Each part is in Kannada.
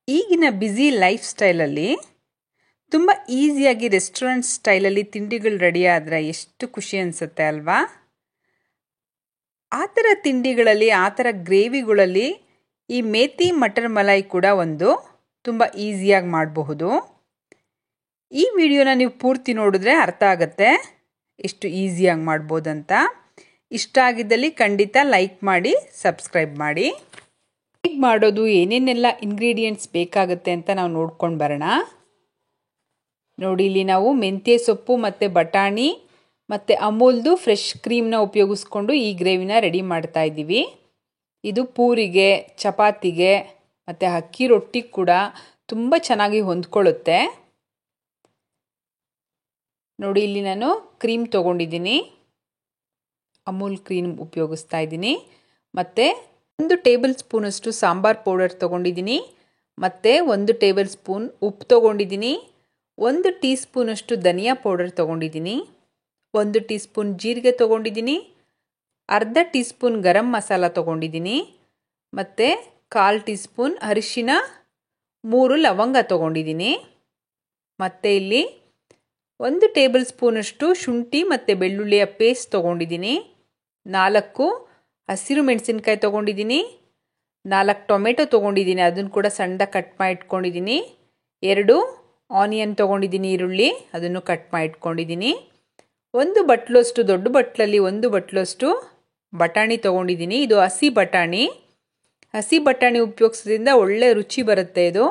ಈಗಿನ ಬ್ಯುಸಿ ಲೈಫ್ ಸ್ಟೈಲಲ್ಲಿ ತುಂಬ ಈಸಿಯಾಗಿ ರೆಸ್ಟೋರೆಂಟ್ ಸ್ಟೈಲಲ್ಲಿ ತಿಂಡಿಗಳು ರೆಡಿ ಆದರೆ ಎಷ್ಟು ಖುಷಿ ಅನಿಸುತ್ತೆ ಅಲ್ವಾ? ಆ ಥರ ತಿಂಡಿಗಳಲ್ಲಿ ಆ ಥರ ಗ್ರೇವಿಗಳಲ್ಲಿ ಈ ಮೇಥಿ ಮಟರ್ ಮಲಾಯಿ ಕೂಡ ಒಂದು ತುಂಬ ಈಸಿಯಾಗಿ ಮಾಡಬಹುದು. ಈ ವಿಡಿಯೋನ ನೀವು ಪೂರ್ತಿ ನೋಡಿದ್ರೆ ಅರ್ಥ ಆಗುತ್ತೆ ಎಷ್ಟು ಈಸಿಯಾಗಿ ಮಾಡ್ಬೋದಂತ. ಇಷ್ಟ ಆಗಿದ್ದಲ್ಲಿ ಖಂಡಿತ ಲೈಕ್ ಮಾಡಿ, ಸಬ್ಸ್ಕ್ರೈಬ್ ಮಾಡಿ. ಹೇಗೆ ಮಾಡೋದು, ಏನೇನೆಲ್ಲ ಇಂಗ್ರೀಡಿಯೆಂಟ್ಸ್ ಬೇಕಾಗುತ್ತೆ ಅಂತ ನಾವು ನೋಡ್ಕೊಂಡು ಬರೋಣ. ನೋಡಿ, ಇಲ್ಲಿ ನಾವು ಮೆಂತ್ಯ ಸೊಪ್ಪು ಮತ್ತು ಬಟಾಣಿ ಮತ್ತು ಅಮೂಲ್ದು ಫ್ರೆಶ್ ಕ್ರೀಮ್ನ ಉಪಯೋಗಿಸ್ಕೊಂಡು ಈ ಗ್ರೇವಿನ ರೆಡಿ ಮಾಡ್ತಾ ಇದ್ದೀವಿ. ಇದು ಪೂರಿಗೆ, ಚಪಾತಿಗೆ ಮತ್ತು ಅಕ್ಕಿ ರೊಟ್ಟಿಗೆ ಕೂಡ ತುಂಬ ಚೆನ್ನಾಗಿ ಹೊಂದ್ಕೊಳ್ಳುತ್ತೆ. ನೋಡಿ, ಇಲ್ಲಿ ನಾನು ಕ್ರೀಮ್ ತೊಗೊಂಡಿದ್ದೀನಿ, ಅಮೂಲ್ ಕ್ರೀಮ್ ಉಪಯೋಗಿಸ್ತಾ ಇದ್ದೀನಿ. ಮತ್ತು 1 ಟೇಬಲ್ ಸ್ಪೂನಷ್ಟು ಸಾಂಬಾರ್ ಪೌಡರ್ ತೊಗೊಂಡಿದ್ದೀನಿ. ಮತ್ತು 1 ಟೇಬಲ್ ಸ್ಪೂನ್ ಉಪ್ಪು ತೊಗೊಂಡಿದ್ದೀನಿ. 1 ಟೀ ಸ್ಪೂನಷ್ಟು ಧನಿಯಾ ಪೌಡರ್ ತೊಗೊಂಡಿದ್ದೀನಿ. 1 ಟೀ ಸ್ಪೂನ್ ಜೀರಿಗೆ ತೊಗೊಂಡಿದ್ದೀನಿ. ಅರ್ಧ ಟೀ ಸ್ಪೂನ್ ಗರಂ ಮಸಾಲ ತೊಗೊಂಡಿದ್ದೀನಿ. ಮತ್ತು 1/4 ಟೀ ಸ್ಪೂನ್ ಅರಿಶಿನ, 3 ಲವಂಗ ತೊಗೊಂಡಿದ್ದೀನಿ. ಮತ್ತು ಇಲ್ಲಿ 1 ಟೇಬಲ್ ಸ್ಪೂನಷ್ಟು ಶುಂಠಿ ಮತ್ತು ಬೆಳ್ಳುಳ್ಳಿಯ ಪೇಸ್ಟ್ ತೊಗೊಂಡಿದ್ದೀನಿ. 4 ಹಸಿರು ಮೆಣಸಿನ್ಕಾಯಿ ತೊಗೊಂಡಿದ್ದೀನಿ. 4 ಟೊಮೆಟೊ ತೊಗೊಂಡಿದ್ದೀನಿ, ಅದನ್ನು ಕೂಡ ಸಣ್ಣ ಕಟ್ ಮಾಡಿ ಇಟ್ಕೊಂಡಿದ್ದೀನಿ. 2 ಆನಿಯನ್ ತೊಗೊಂಡಿದ್ದೀನಿ, ಈರುಳ್ಳಿ, ಅದನ್ನು ಕಟ್ ಮಾಡಿ ಇಟ್ಕೊಂಡಿದ್ದೀನಿ. 1 ಬಟ್ಲಷ್ಟು, ದೊಡ್ಡ ಬಟ್ಲಲ್ಲಿ 1 ಬಟ್ಲಷ್ಟು ಬಟಾಣಿ ತೊಗೊಂಡಿದ್ದೀನಿ. ಇದು ಹಸಿ ಬಟಾಣಿ. ಹಸಿ ಬಟಾಣಿ ಉಪಯೋಗಿಸೋದ್ರಿಂದ ಒಳ್ಳೆ ರುಚಿ ಬರುತ್ತೆ ಇದು.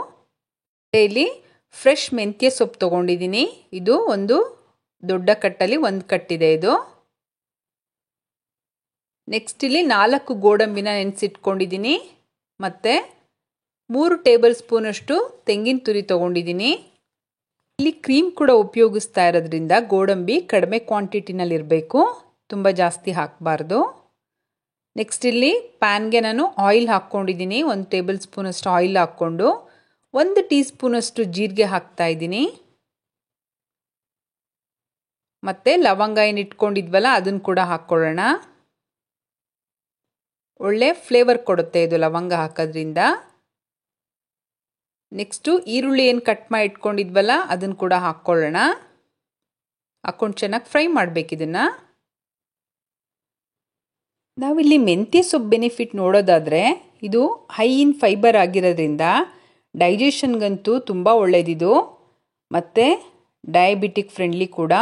ಇಲ್ಲಿ ಫ್ರೆಶ್ ಮೆಂತ್ಯ ಸೊಪ್ಪು ತೊಗೊಂಡಿದ್ದೀನಿ. ಇದು ಒಂದು ದೊಡ್ಡ ಕಟ್ಟಲ್ಲಿ 1 ಕಟ್ಟಿದೆ ಇದು. ನೆಕ್ಸ್ಟ್ ಇಲ್ಲಿ 4 ಗೋಡಂಬಿನ ನೆನೆಸಿಟ್ಕೊಂಡಿದ್ದೀನಿ. ಮತ್ತು 3 ಟೇಬಲ್ ಸ್ಪೂನಷ್ಟು ತೆಂಗಿನ ತುರಿ ತೊಗೊಂಡಿದ್ದೀನಿ. ಇಲ್ಲಿ ಕ್ರೀಮ್ ಕೂಡ ಉಪಯೋಗಿಸ್ತಾ ಇರೋದ್ರಿಂದ ಗೋಡಂಬಿ ಕಡಿಮೆ ಕ್ವಾಂಟಿಟಿನಲ್ಲಿ ಇರಬೇಕು, ತುಂಬ ಜಾಸ್ತಿ ಹಾಕಬಾರ್ದು. ನೆಕ್ಸ್ಟ್ ಇಲ್ಲಿ ಪ್ಯಾನ್ಗೆ ನಾನು ಆಯಿಲ್ ಹಾಕ್ಕೊಂಡಿದ್ದೀನಿ. 1 ಟೇಬಲ್ ಸ್ಪೂನಷ್ಟು ಆಯಿಲ್ ಹಾಕ್ಕೊಂಡು 1 ಟೀ ಸ್ಪೂನಷ್ಟು ಜೀರಿಗೆ ಹಾಕ್ತಾ ಇದ್ದೀನಿ. ಮತ್ತು ಲವಂಗ ಏನು ಇಟ್ಕೊಂಡಿದ್ವಲ್ಲ ಅದನ್ನು ಕೂಡ ಹಾಕ್ಕೊಳ್ಳೋಣ. ಒಳ್ಳೆ ಫ್ಲೇವರ್ ಕೊಡುತ್ತೆ ಇದು ಲವಂಗ ಹಾಕೋದ್ರಿಂದ. ನೆಕ್ಸ್ಟು ಈರುಳ್ಳಿ ಏನು ಕಟ್ ಮಾಡಿ ಇಟ್ಕೊಂಡಿದ್ವಲ್ಲ ಅದನ್ನು ಕೂಡ ಹಾಕ್ಕೊಳ್ಳೋಣ. ಹಾಕ್ಕೊಂಡು ಚೆನ್ನಾಗಿ ಫ್ರೈ ಮಾಡಬೇಕು ಇದನ್ನು. ನಾವಿಲ್ಲಿ ಮೆಂತ್ಯ ಸೊಪ್ಪು ಬೆನಿಫಿಟ್ ನೋಡೋದಾದರೆ ಇದು ಹೈ ಇನ್ ಫೈಬರ್ ಆಗಿರೋದ್ರಿಂದ ಡೈಜೆಷನ್ಗಂತೂ ತುಂಬ ಒಳ್ಳೆಯದಿದು. ಮತ್ತು ಡಯಾಬಿಟಿಕ್ ಫ್ರೆಂಡ್ಲಿ ಕೂಡ.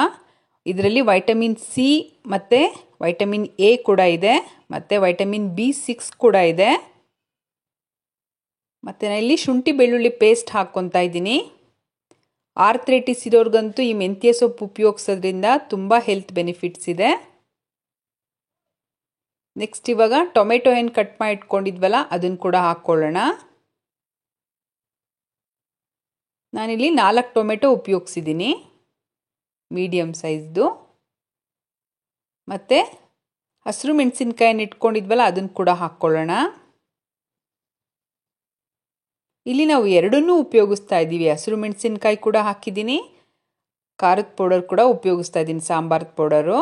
ಇದರಲ್ಲಿ ವೈಟಮಿನ್ ಸಿ ಮತ್ತು ವೈಟಮಿನ್ ಎ ಕೂಡ ಇದೆ, ಮತ್ತು ವೈಟಮಿನ್ B6 ಕೂಡ ಇದೆ. ಮತ್ತು ನಾನು ಇಲ್ಲಿ ಶುಂಠಿ ಬೆಳ್ಳುಳ್ಳಿ ಪೇಸ್ಟ್ ಹಾಕ್ಕೊತಾ ಇದ್ದೀನಿ. ಆರ್ಥ್ರೈಟಿಸ್ ಇರೋರ್ಗಂತೂ ಈ ಮೆಂತ್ಯ ಸೊಪ್ಪು ಉಪಯೋಗಿಸೋದ್ರಿಂದ ತುಂಬ ಹೆಲ್ತ್ ಬೆನಿಫಿಟ್ಸ್ ಇದೆ. ನೆಕ್ಸ್ಟ್ ಇವಾಗ ಟೊಮೆಟೊ ಏನು ಕಟ್ ಮಾಡಿ ಇಟ್ಕೊಂಡಿದ್ವಲ್ಲ ಅದನ್ನು ಕೂಡ ಹಾಕ್ಕೊಳ್ಳೋಣ. ನಾನಿಲ್ಲಿ 4 ಟೊಮೆಟೊ ಉಪಯೋಗಿಸಿದ್ದೀನಿ, ಮೀಡಿಯಮ್ ಸೈಜ್ದು. ಮತ್ತು ಹಸಿರು ಮೆಣಸಿನ್ಕಾಯಿನ ಇಟ್ಕೊಂಡಿದ್ವಲ್ಲ ಅದನ್ನು ಕೂಡ ಹಾಕ್ಕೊಳ್ಳೋಣ. ಇಲ್ಲಿ ನಾವು ಎರಡನ್ನೂ ಉಪಯೋಗಿಸ್ತಾ ಇದ್ದೀವಿ. ಹಸಿರು ಮೆಣಸಿನ್ಕಾಯಿ ಕೂಡ ಹಾಕಿದ್ದೀನಿ, ಖಾರದ ಪೌಡರ್ ಕೂಡ ಉಪಯೋಗಿಸ್ತಾ ಇದ್ದೀನಿ, ಸಾಂಬಾರದ ಪೌಡರು.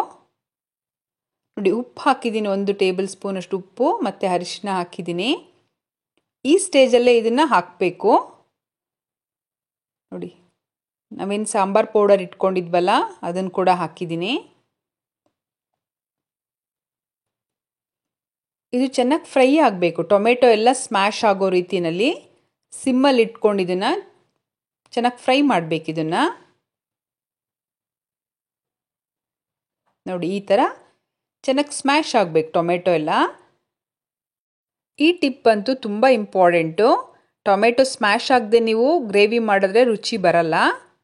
ನೋಡಿ, ಉಪ್ಪು ಹಾಕಿದ್ದೀನಿ, 1 ಟೇಬಲ್ ಸ್ಪೂನಷ್ಟು ಉಪ್ಪು ಮತ್ತು ಅರಿಶಿನ ಹಾಕಿದ್ದೀನಿ. ಈ ಸ್ಟೇಜಲ್ಲೇ ಇದನ್ನು ಹಾಕಬೇಕು. ನೋಡಿ, ನಾವೇನು ಸಾಂಬಾರು ಪೌಡರ್ ಇಟ್ಕೊಂಡಿದ್ವಲ್ಲ ಅದನ್ನು ಕೂಡ ಹಾಕಿದ್ದೀನಿ. ಇದು ಚೆನ್ನಾಗಿ ಫ್ರೈ ಆಗಬೇಕು. ಟೊಮೆಟೊ ಎಲ್ಲ ಸ್ಮ್ಯಾಶ್ ಆಗೋ ರೀತಿಯಲ್ಲಿ ಸಿಮ್ಮಲ್ಲಿ ಇಟ್ಕೊಂಡು ಇದನ್ನು ಚೆನ್ನಾಗಿ ಫ್ರೈ ಮಾಡಬೇಕು. ಇದನ್ನು ನೋಡಿ, ಈ ಥರ ಚೆನ್ನಾಗಿ ಸ್ಮ್ಯಾಶ್ ಆಗಬೇಕು ಟೊಮೆಟೊ ಎಲ್ಲ. ಈ ಟಿಪ್ ಅಂತೂ ತುಂಬ ಇಂಪಾರ್ಟೆಂಟು. ಟೊಮೆಟೊ ಸ್ಮ್ಯಾಶ್ ಆಗದೆ ನೀವು ಗ್ರೇವಿ ಮಾಡಿದ್ರೆ ರುಚಿ ಬರಲ್ಲ.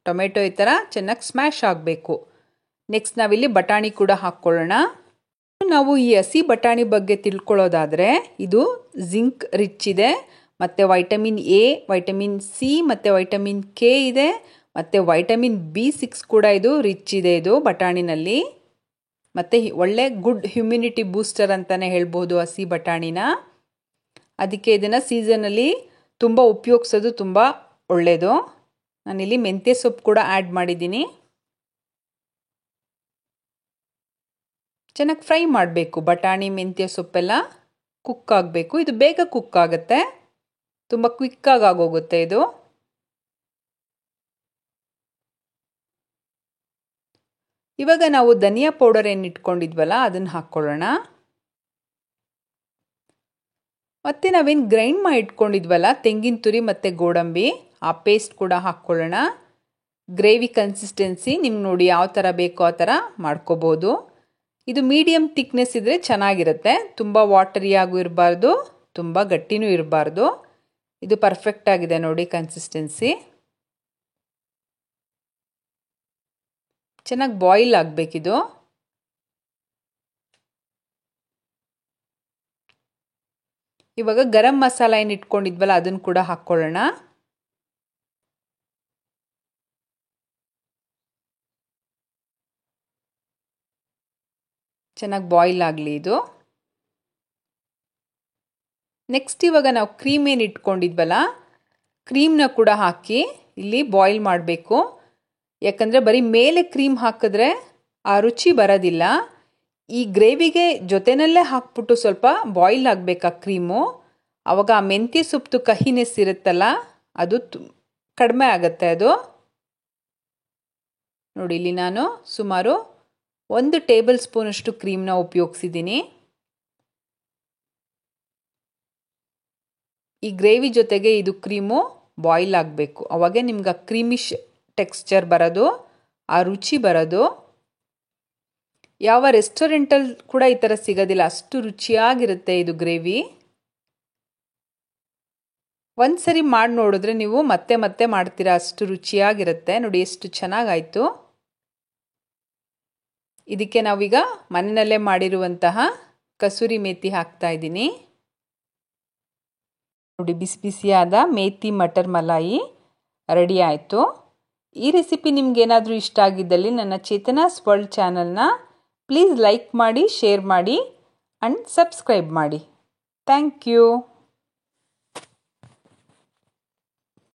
ಟೊಮೆಟೊ ಈ ಥರ ಚೆನ್ನಾಗಿ ಸ್ಮ್ಯಾಶ್ ಆಗಬೇಕು. ನೆಕ್ಸ್ಟ್ ನಾವಿಲ್ಲಿ ಬಟಾಣಿ ಕೂಡ ಹಾಕ್ಕೊಳ್ಳೋಣ. ನಾವು ಈ ಹಸಿ ಬಟಾಣಿ ಬಗ್ಗೆ ತಿಳ್ಕೊಳ್ಳೋದಾದರೆ ಇದು ಜಿಂಕ್ ರಿಚ್ ಇದೆ, ಮತ್ತು ವೈಟಮಿನ್ ಎ, ವೈಟಮಿನ್ ಸಿ ಮತ್ತು ವೈಟಮಿನ್ ಕೆ ಇದೆ, ಮತ್ತು ವೈಟಮಿನ್ B6 ಕೂಡ ಇದು ರಿಚ್ ಇದೆ ಇದು ಬಟಾಣಿನಲ್ಲಿ. ಮತ್ತು ಒಳ್ಳೆ ಗುಡ್ ಹ್ಯುಮಿನಿಟಿ ಬೂಸ್ಟರ್ ಅಂತಲೇ ಹೇಳ್ಬೋದು ಹಸಿ ಬಟಾಣಿನ. ಅದಕ್ಕೆ ಇದನ್ನು ಸೀಸನಲ್ಲಿ ತುಂಬ ಉಪಯೋಗಿಸೋದು ತುಂಬ ಒಳ್ಳೆಯದು. ನಾನಿಲ್ಲಿ ಮೆಂತ್ಯ ಸೊಪ್ಪು ಕೂಡ ಆ್ಯಡ್ ಮಾಡಿದ್ದೀನಿ. ಚೆನ್ನಾಗಿ ಫ್ರೈ ಮಾಡಬೇಕು. ಬಟಾಣಿ ಮೆಂತ್ಯ ಸೊಪ್ಪೆಲ್ಲ ಕುಕ್ ಆಗಬೇಕು. ಇದು ಬೇಗ ಕುಕ್ ಆಗುತ್ತೆ, ತುಂಬ ಕ್ವಿಕ್ಕಾಗಿ ಆಗೋಗುತ್ತೆ ಇದು. ಇವಾಗ ನಾವು ಧನಿಯಾ ಪೌಡರ್ ಏನು ಇಟ್ಕೊಂಡಿದ್ವಲ್ಲ ಅದನ್ನು ಹಾಕ್ಕೊಳ್ಳೋಣ. ಮತ್ತು ನಾವೇನು ಗ್ರೈಂಡ್ ಮಾಡಿ ಇಟ್ಕೊಂಡಿದ್ವಲ್ಲ ತೆಂಗಿನ ತುರಿ ಮತ್ತು ಗೋಡಂಬಿ, ಆ ಪೇಸ್ಟ್ ಕೂಡ ಹಾಕ್ಕೊಳ್ಳೋಣ. ಗ್ರೇವಿ ಕನ್ಸಿಸ್ಟೆನ್ಸಿ ನಿಮ್ಗೆ ನೋಡಿ ಯಾವ ಥರ ಬೇಕೋ ಆ ಥರ ಮಾಡ್ಕೋಬೋದು. ಇದು ಮೀಡಿಯಮ್ ಥಿಕ್ನೆಸ್ ಇದ್ದರೆ ಚೆನ್ನಾಗಿರುತ್ತೆ. ತುಂಬ ವಾಟರಿಯಾಗೂ ಇರಬಾರ್ದು, ತುಂಬ ಗಟ್ಟಿನೂ ಇರಬಾರ್ದು. ಇದು ಪರ್ಫೆಕ್ಟ್ ಆಗಿದೆ ನೋಡಿ ಕನ್ಸಿಸ್ಟೆನ್ಸಿ. ಚೆನ್ನಾಗಿ ಬಾಯ್ಲ್ ಆಗಬೇಕಿದು. ಇವಾಗ ಗರಂ ಮಸಾಲ ಏನು ಇಟ್ಕೊಂಡಿದ್ವಲ್ಲ ಅದನ್ನು ಕೂಡ ಹಾಕ್ಕೊಳ್ಳೋಣ. ಚೆನ್ನಾಗಿ ಬಾಯ್ಲ್ ಆಗಲಿ ಇದು. ನೆಕ್ಸ್ಟ್ ಇವಾಗ ನಾವು ಕ್ರೀಮ್ ಏನು ಇಟ್ಕೊಂಡಿದ್ವಲ್ಲ ಕ್ರೀಮ್ನ ಕೂಡ ಹಾಕಿ ಇಲ್ಲಿ ಬಾಯ್ಲ್ ಮಾಡಬೇಕು. ಯಾಕಂದರೆ ಬರೀ ಮೇಲೆ ಕ್ರೀಮ್ ಹಾಕಿದ್ರೆ ಆ ರುಚಿ ಬರೋದಿಲ್ಲ. ಈ ಗ್ರೇವಿಗೆ ಜೊತೆನಲ್ಲೇ ಹಾಕ್ಬಿಟ್ಟು ಸ್ವಲ್ಪ ಬಾಯ್ಲ್ ಆಗಬೇಕು ಆ ಕ್ರೀಮು. ಆವಾಗ ಆ ಮೆಂತ್ಯ ಸೊಪ್ಪು ಕಹಿನೆಸ್ ಇರುತ್ತಲ್ಲ ಅದು ಕಡಿಮೆ ಆಗುತ್ತೆ ಅದು. ನೋಡಿ ಇಲ್ಲಿ ನಾನು ಸುಮಾರು 1 ಟೇಬಲ್ ಸ್ಪೂನಷ್ಟು ಕ್ರೀಮ್ನ ಉಪಯೋಗಿಸಿದ್ದೀನಿ. ಈ ಗ್ರೇವಿ ಜೊತೆಗೆ ಇದು ಕ್ರೀಮು ಬಾಯ್ಲ್ ಆಗಬೇಕು. ಅವಾಗೆ ನಿಮ್ಗೆ ಆ ಕ್ರೀಮಿಶ್ ಟೆಕ್ಸ್ಚರ್ ಬರೋದು, ಆ ರುಚಿ ಬರೋದು. ಯಾವ ರೆಸ್ಟೋರೆಂಟಲ್ಲಿ ಕೂಡ ಈ ಥರ ಸಿಗೋದಿಲ್ಲ, ಅಷ್ಟು ರುಚಿಯಾಗಿರುತ್ತೆ ಇದು ಗ್ರೇವಿ. ಒಂದ್ಸರಿ ಮಾಡಿ ನೋಡಿದ್ರೆ ನೀವು ಮತ್ತೆ ಮತ್ತೆ ಮಾಡ್ತೀರಾ, ಅಷ್ಟು ರುಚಿಯಾಗಿರುತ್ತೆ. ನೋಡಿ ಎಷ್ಟು ಚೆನ್ನಾಗಾಯಿತು. ಇದಕ್ಕೆ ನಾವೀಗ ಮನೆಯಲ್ಲೇ ಮಾಡಿರುವಂತಹ ಕಸೂರಿ ಮೇಥಿ ಹಾಕ್ತಾ ಇದ್ದೀನಿ. ನೋಡಿ ಬಿಸಿ ಬಿಸಿಯಾದ ಮೇಥಿ ಮಟರ್ ಮಲಾಯಿ ರೆಡಿ ಆಯಿತು. ಈ ರೆಸಿಪಿ ನಿಮ್ಗೇನಾದರೂ ಇಷ್ಟ ಆಗಿದ್ದಲ್ಲಿ ನನ್ನ ಚೇತನಾಸ್ ವರ್ಲ್ಡ್ ಚಾನಲ್ನ ಪ್ಲೀಸ್ ಲೈಕ್ ಮಾಡಿ, ಶೇರ್ ಮಾಡಿ ಆ್ಯಂಡ್ ಸಬ್ಸ್ಕ್ರೈಬ್ ಮಾಡಿ. Thank you.